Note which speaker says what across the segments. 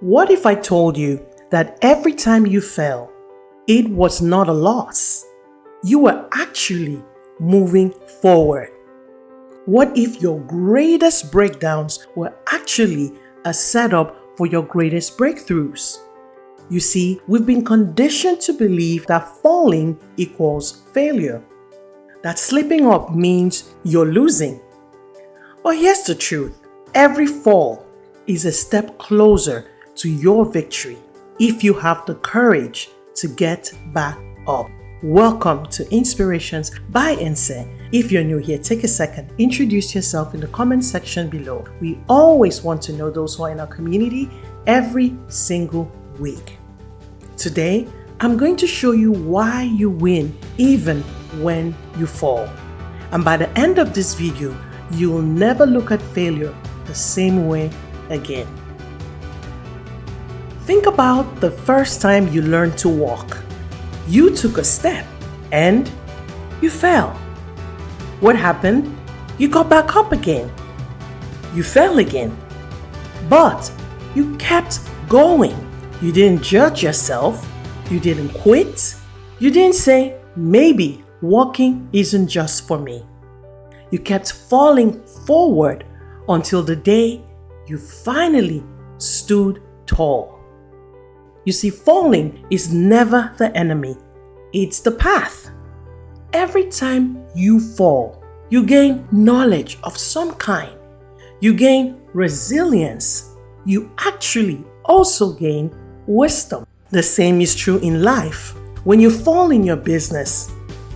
Speaker 1: What if I told you that every time you fell, it was not a loss? You were actually moving forward. What if your greatest breakdowns were actually a setup for your greatest breakthroughs? You see, we've been conditioned to believe that falling equals failure, that slipping up means you're losing. But here's the truth. Every fall is a step closer to your victory if you have the courage to get back up. Welcome to Inspirations by Nse. If you're new here, take a second, introduce yourself in the comment section below. We always want to know those who are in our community every single week. Today, I'm going to show you why you win even when you fall. And by the end of this video, you will never look at failure the same way again. Think about the first time you learned to walk. You took a step and you fell. What happened? You got back up again. You fell again. But you kept going. You didn't judge yourself. You didn't quit. You didn't say, maybe walking isn't just for me. You kept falling forward until the day you finally stood tall. You see, falling is never the enemy, it's the path. Every time you fall, you gain knowledge of some kind. You gain resilience. You actually also gain wisdom. The same is true in life. When you fall in your business,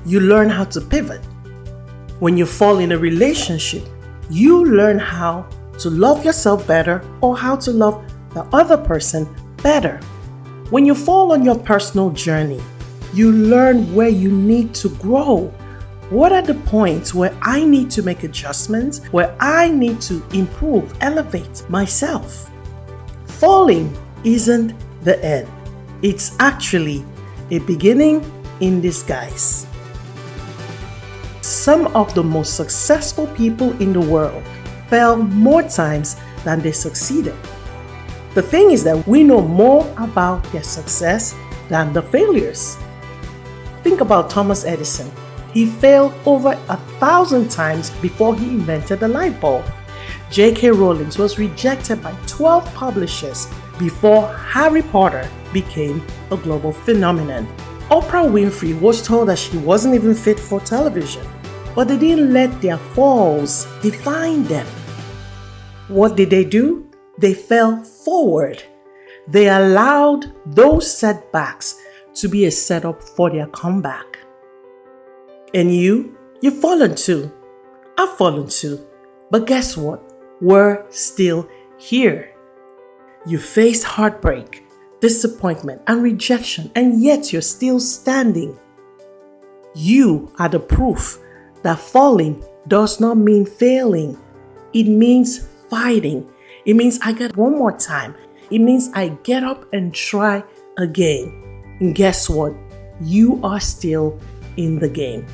Speaker 1: you learn how to pivot. When you fall in a relationship, you learn how to love yourself better or how to love the other person better. When you fall on your personal journey, you learn where you need to grow. What are the points where I need to make adjustments, where I need to improve, elevate myself? Falling isn't the end. It's actually a beginning in disguise. Some of the most successful people in the world fell more times than they succeeded. The thing is that we know more about their success than the failures. Think about Thomas Edison. He failed over 1,000 times before he invented the light bulb. J.K. Rowling was rejected by 12 publishers before Harry Potter became a global phenomenon. Oprah Winfrey was told that she wasn't even fit for television, but they didn't let their falls define them. What did they do? They fell forward. They allowed those setbacks to be a setup for their comeback. And you've fallen too. I've fallen too. But guess what? We're still here. You faced heartbreak, disappointment, and rejection, and yet you're still standing. You are the proof that falling does not mean failing. It means fighting. It means I get one more time. It means I get up and try again. And guess what? You are still in the game.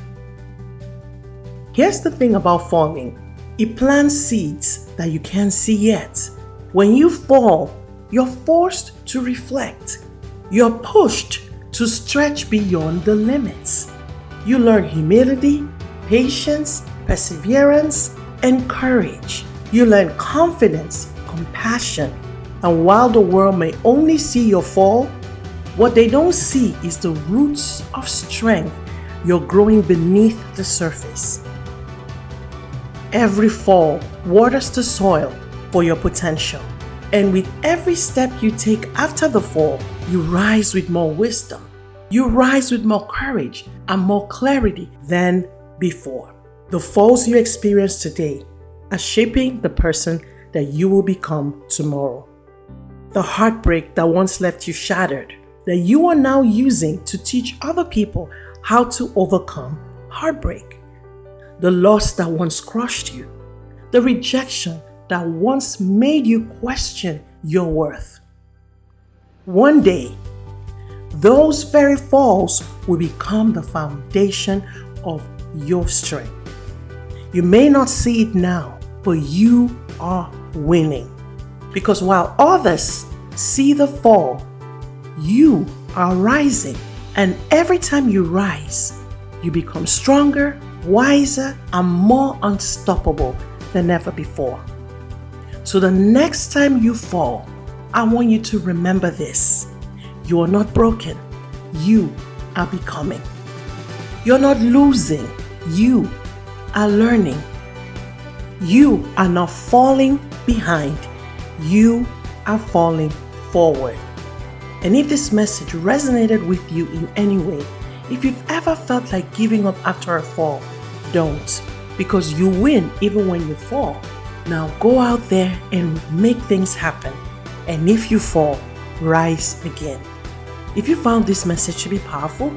Speaker 1: Here's the thing about falling. It plants seeds that you can't see yet. When you fall, you're forced to reflect. You're pushed to stretch beyond the limits. You learn humility, patience, perseverance, and courage. You learn confidence, compassion. And while the world may only see your fall, what they don't see is the roots of strength you're growing beneath the surface. Every fall waters the soil for your potential. And with every step you take after the fall, you rise with more wisdom. You rise with more courage and more clarity than before. The falls you experience today are shaping the person that you will become tomorrow. The heartbreak that once left you shattered, that you are now using to teach other people how to overcome heartbreak. The loss that once crushed you, the rejection that once made you question your worth. One day, those very falls will become the foundation of your strength. You may not see it now, but you are winning. Because while others See the fall. You are rising. And every time you rise, you become stronger, wiser, and more unstoppable than ever before. So the next time you fall, I want you to remember this. You are not broken. You are becoming. You're not losing. You are learning. You are not falling behind. You are falling forward. And if this message resonated with you in any way, if you've ever felt like giving up after a fall, don't, because you win even when you fall. Now go out there and make things happen. And if you fall, rise again. If you found this message to be powerful,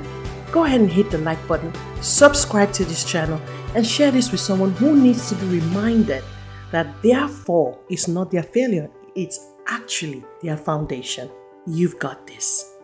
Speaker 1: go ahead and hit the like button, subscribe to this channel, and share this with someone who needs to be reminded that their fall is not their failure, it's actually their foundation. You've got this.